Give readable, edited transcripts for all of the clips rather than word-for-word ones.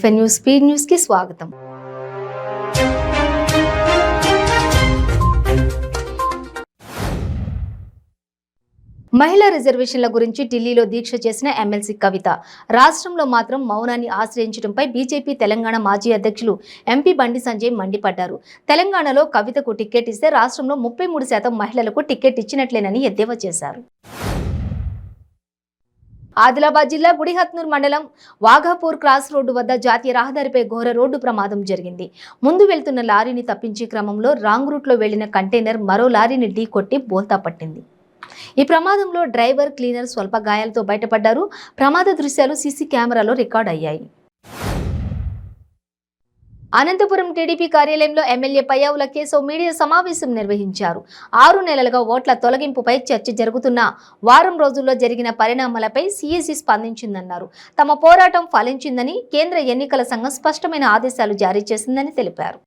FN news speed news కి స్వాగతం. మహిళా రిజర్వేషన్ల గురించి ఢిల్లీలో దీక్ష చేసిన ఎమ్మెల్సీ కవిత రాష్ట్రంలో మాత్రం మౌనాన్ని ఆశ్రయించడంపై బీజేపీ తెలంగాణ మాజీ అధ్యక్షులు ఎంపీ బండి సంజయ్ మండిపడ్డారు. తెలంగాణలో కవితకు టికెట్ ఇస్తే రాష్ట్రంలో 33% మహిళలకు టికెట్ ఇచ్చినట్లేనని ఎద్దేవా చేశారు. ఆదిలాబాద్ జిల్లా గుడిహత్నూర్ మండలం వాఘాపూర్ క్రాస్ రోడ్డు వద్ద జాతీయ రహదారిపై ఘోర రోడ్డు ప్రమాదం జరిగింది. ముందు వెళ్తున్న లారీని తప్పించే క్రమంలో రాంగ్ రూట్లో వెళ్లిన కంటైనర్ మరో లారీని ఢీ కొట్టి బోల్తా పట్టింది. ఈ ప్రమాదంలో డ్రైవర్, క్లీనర్ స్వల్ప గాయాలతో బయటపడ్డారు. ప్రమాద దృశ్యాలు సీసీ కెమెరాలో రికార్డ్ అయ్యాయి. అనంతపురం టీడీపీ కార్యాలయంలో ఎమ్మెల్యే పయ్యావుల కేశవ్ మీడియా సమావేశం నిర్వహించారు. 6 నెలలుగా ఓట్ల తొలగింపుపై చర్చ జరుగుతున్న వారం రోజుల్లో జరిగిన పరిణామాలపై సీఈసీ స్పందించిందన్నారు. తమ పోరాటం ఫలించిందని, కేంద్ర ఎన్నికల సంఘం స్పష్టమైన ఆదేశాలు జారీ చేసిందని తెలిపారు.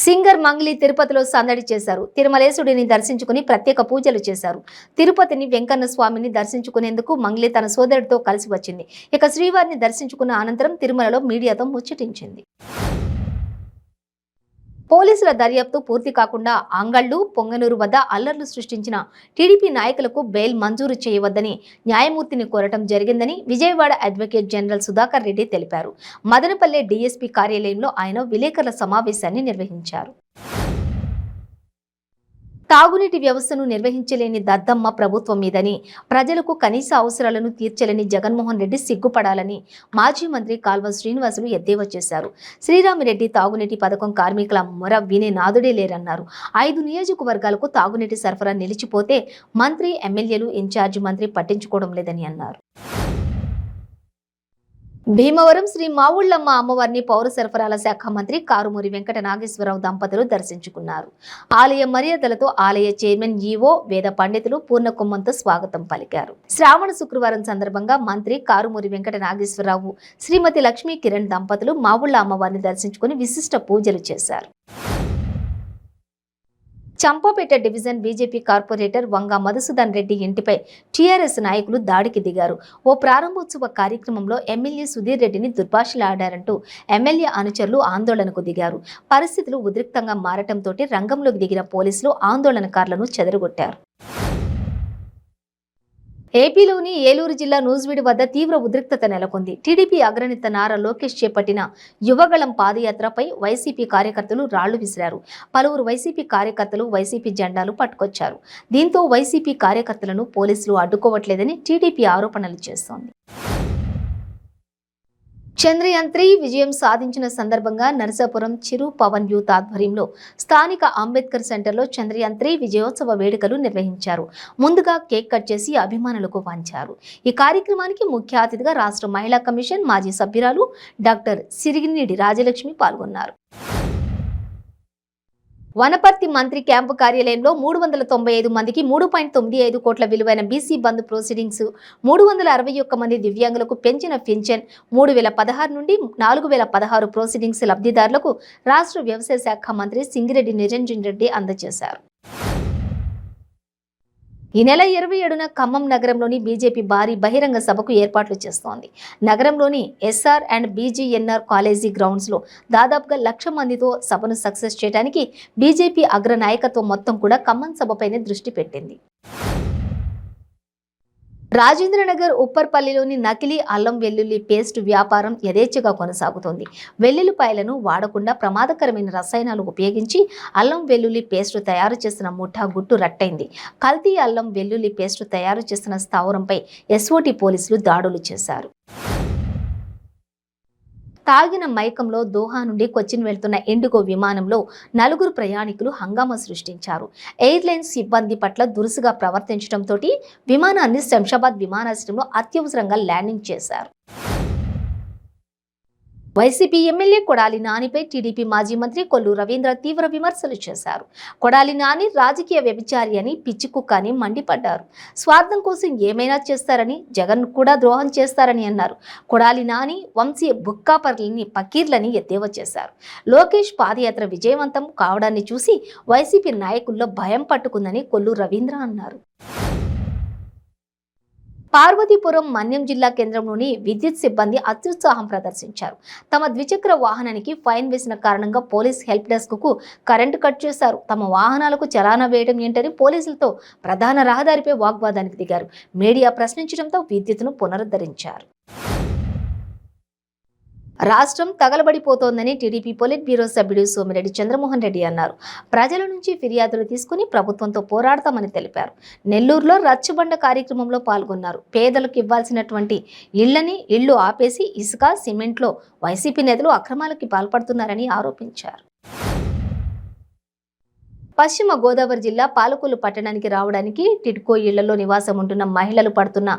సింగర్ మంగ్లీ తిరుపతిలో సందడి చేశారు. తిరుమలేశుడిని దర్శించుకుని ప్రత్యేక పూజలు చేశారు. తిరుపతిని వెంకన్న స్వామిని దర్శించుకునేందుకు మంగ్లీ తన సోదరుడితో కలిసి వచ్చింది. ఇక శ్రీవారిని దర్శించుకున్న అనంతరం తిరుమలలో మీడియాతో ముచ్చటించింది. పోలీసుల దర్యాప్తు పూర్తి కాకుండా అంగళ్లు, పొంగనూరు వద్ద అల్లర్లు సృష్టించిన టీడీపీ నాయకులకు బెయిల్ మంజూరు చేయవద్దని న్యాయమూర్తిని కోరటం జరిగిందని విజయవాడ అడ్వకేట్ జనరల్ సుధాకర్ రెడ్డి తెలిపారు. మదనపల్లె డీఎస్పీ కార్యాలయంలో ఆయన విలేకరుల సమావేశాన్ని నిర్వహించారు. తాగునీటి వ్యవస్థను నిర్వహించలేని దద్దమ్మ ప్రభుత్వం మీదని, ప్రజలకు కనీస అవసరాలను తీర్చలేని జగన్మోహన్ రెడ్డి సిగ్గుపడాలని మాజీ మంత్రి కాల్వ శ్రీనివాసులు ఎద్దేవా చేశారు. శ్రీరామిరెడ్డి తాగునీటి పథకం కార్మికుల మొర వినే నాదుడే లేరన్నారు. 5 నియోజకవర్గాలకు తాగునీటి సరఫరా నిలిచిపోతే మంత్రి, ఎమ్మెల్యేలు, ఇన్ఛార్జి మంత్రి పట్టించుకోవడం లేదని అన్నారు. భీమవరం శ్రీ మావుళ్లమ్మ అమ్మవారిని పౌర సరఫరాల శాఖ మంత్రి కారుమూరి వెంకట నాగేశ్వరరావు దంపతులు దర్శించుకున్నారు. ఆలయ మర్యాదలతో ఆలయ చైర్మన్ ఈవో వేద పండితులు పూర్ణకుమ్మంతో స్వాగతం పలికారు. శ్రావణ శుక్రవారం సందర్భంగా మంత్రి కారుమూరి వెంకట నాగేశ్వరరావు, శ్రీమతి లక్ష్మీ కిరణ్ దంపతులు మావుళ్ల అమ్మవారిని దర్శించుకుని విశిష్ట పూజలు చేశారు. చంపాపేట డివిజన్ బీజేపీ కార్పొరేటర్ వంగ మధుసూదన్ రెడ్డి ఇంటిపై టీఆర్ఎస్ నాయకులు దాడికి దిగారు. ఓ ప్రారంభోత్సవ కార్యక్రమంలో ఎమ్మెల్యే సుధీర్ రెడ్డిని దుర్భాషలాడారంటూ ఎమ్మెల్యే అనుచరులు ఆందోళనకు దిగారు. పరిస్థితులు ఉద్రిక్తంగా మారటంతో రంగంలోకి దిగిన పోలీసులు ఆందోళనకారులను చెదరగొట్టారు. ఏపీలోని ఏలూరు జిల్లా నూజివీడు వద్ద తీవ్ర ఉద్రిక్తత నెలకొంది. టీడీపీ అగ్రనేత నారా లోకేష్ చేపట్టిన యువగళం పాదయాత్రపై వైసీపీ కార్యకర్తలు రాళ్లు విసిరారు. పలువురు వైసీపీ కార్యకర్తలు వైసీపీ జెండాలు పట్టుకొచ్చారు. దీంతో వైసీపీ కార్యకర్తలను పోలీసులు అడ్డుకోవట్లేదని టీడీపీ ఆరోపణలు చేస్తోంది. చంద్రయాన్ 3 విజయం సాధించిన సందర్భంగా నరసాపురం చిరు పవన్ యూత్ ఆధ్వర్యంలో స్థానిక అంబేద్కర్ సెంటర్లో చంద్రయాన్ 3 విజయోత్సవ వేడుకలు నిర్వహించారు. ముందుగా కేక్ కట్ చేసి అభిమానులకు పంచారు. ఈ కార్యక్రమానికి ముఖ్య అతిథిగా రాష్ట్ర మహిళా కమిషన్ మాజీ సభ్యురాలు డాక్టర్ సిరిగినేడి రాజలక్ష్మి పాల్గొన్నారు. వనపర్తి మంత్రి క్యాంపు కార్యాలయంలో 395 మందికి 3.95 కోట్ల విలువైన బీసీ బంద్ ప్రొసీడింగ్స్, 361 మంది దివ్యాంగులకు పెంచిన పింఛన్, 3016 నుండి 4016 ప్రొసీడింగ్స్ లబ్ధిదారులకు రాష్ట్ర వ్యవసాయ శాఖ మంత్రి సింగిరెడ్డి నిరంజన్ రెడ్డి అందజేశారు. ఈ నెల 27న ఖమ్మం నగరంలోని బీజేపీ భారీ బహిరంగ సభకు ఏర్పాట్లు చేస్తోంది. నగరంలోని ఎస్ఆర్ అండ్ బీజీఎన్ఆర్ కాలేజీ గ్రౌండ్స్లో దాదాపుగా 1,00,000 మందితో సభను సక్సెస్ చేయడానికి బీజేపీ అగ్ర నాయకత్వం మొత్తం కూడా ఖమ్మం సభపైనే దృష్టి పెట్టింది. రాజేంద్రనగర్ ఉప్పర్పల్లిలోని నకిలీ అల్లం వెల్లుల్లి పేస్ట్ వ్యాపారం యథేచ్ఛగా కొనసాగుతోంది. వెల్లుల్లిపాయలను వాడకుండా ప్రమాదకరమైన రసాయనాలు ఉపయోగించి అల్లం వెల్లుల్లి పేస్ట్ తయారు చేసిన ముఠా గుట్టు రట్టయింది. కల్తీ అల్లం వెల్లుల్లి పేస్ట్ తయారు చేసిన స్థావరంపై ఎస్ఓటీ పోలీసులు దాడులు చేశారు. తాగిన మైకంలో దోహా నుండి కొచ్చిన్ వెళ్తున్న ఇండిగో విమానంలో 4 ప్రయాణికులు హంగామా సృష్టించారు. ఎయిర్లైన్స్ సిబ్బంది పట్ల దురుసుగా ప్రవర్తించడంతో విమానాన్ని శంషాబాద్ విమానాశ్రయంలో అత్యవసరంగా ల్యాండింగ్ చేశారు. వైసీపీ ఎమ్మెల్యే కొడాలి నానిపై టీడీపీ మాజీ మంత్రి కొల్లు రవీంద్ర తీవ్ర విమర్శలు చేశారు. కొడాలి నాని రాజకీయ వ్యభిచారి అని, పిచ్చి కుక్క అని మండిపడ్డారు. స్వార్థం కోసం ఏమైనా చేస్తారని, జగన్ కూడా ద్రోహం చేస్తారని అన్నారు. కొడాలి నాని వంశీయ బుక్కాపర్లని, పకీర్లని ఎద్దేవా చేశారు. లోకేష్ పాదయాత్ర విజయవంతం కావడాన్ని చూసి వైసీపీ నాయకుల్లో భయం పట్టుకుందని కొల్లు రవీంద్ర అన్నారు. పార్వతీపురం మన్యం జిల్లా కేంద్రంలోని విద్యుత్ సిబ్బంది అత్యుత్సాహం ప్రదర్శించారు. తమ ద్విచక్ర వాహనానికి ఫైన్ వేసిన కారణంగా పోలీస్ హెల్ప్ డెస్క్ కు కరెంటు కట్ చేశారు. తమ వాహనాలకు చలానా వేయడం ఏంటని పోలీసులతో ప్రధాన రహదారిపై వాగ్వాదానికి దిగారు. మీడియా ప్రశ్నించడంతో విద్యుత్తును పునరుద్ధరించారు. రాష్ట్రం తగలబడిపోతోందని టీడీపీ పొలిట్ బ్యూరో సభ్యుడు సోమిరెడ్డి చంద్రమోహన్ రెడ్డి అన్నారు. ప్రజల నుంచి ఫిర్యాదులు తీసుకుని ప్రభుత్వంతో పోరాడతామని తెలిపారు. నెల్లూరులో రచ్చబండ కార్యక్రమంలో పాల్గొన్నారు. పేదలకు ఇవ్వాల్సినటువంటి ఇళ్లు ఆపేసి ఇసుక, సిమెంట్లో వైసీపీ నేతలు అక్రమాలకి పాల్పడుతున్నారని ఆరోపించారు. పశ్చిమ గోదావరి జిల్లా పాలకొల్లు పట్టణానికి రావడానికి టిడ్కో ఇళ్లలో నివాసం ఉంటున్న మహిళలు పడుతున్న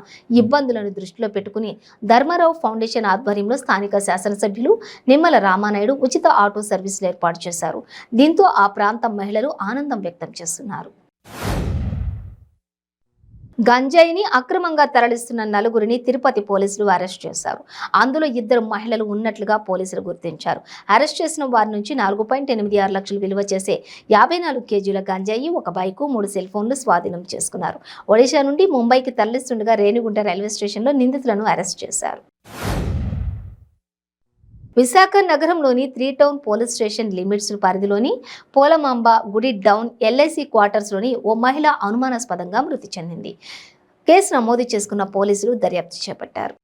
ఇబ్బందులను దృష్టిలో పెట్టుకుని ధర్మారావు ఫౌండేషన్ ఆధ్వర్యంలో స్థానిక శాసనసభ్యులు నిమ్మల రామానాయుడు ఉచిత ఆటో సర్వీసులు ఏర్పాటు చేశారు. దీంతో ఆ ప్రాంతం మహిళలు ఆనందం వ్యక్తం చేస్తున్నారు. గంజాయిని అక్రమంగా తరలిస్తున్న నలుగురిని తిరుపతి పోలీసులు అరెస్ట్ చేశారు. అందులో 2 మహిళలు ఉన్నట్లుగా పోలీసులు గుర్తించారు. అరెస్ట్ చేసిన వారి నుంచి 4.86 లక్షలు విలువ చేసే 54 కేజీల గంజాయి, 1 బైకు, 3 సెల్ ఫోన్లు స్వాధీనం చేసుకున్నారు. ఒడిశా నుండి ముంబైకి తరలిస్తుండగా రేణిగుంట రైల్వే స్టేషన్లో నిందితులను అరెస్ట్ చేశారు. విశాఖ నగరంలోని 3 టౌన్ పోలీస్ స్టేషన్ లిమిట్స్ పరిధిలోని పోలమాంబ గుడి డౌన్ ఎల్ఐసి క్వార్టర్స్లోని ఓ మహిళ అనుమానాస్పదంగా మృతి చెందింది. కేసు నమోదు చేసుకున్న పోలీసులు దర్యాప్తు చేపట్టారు.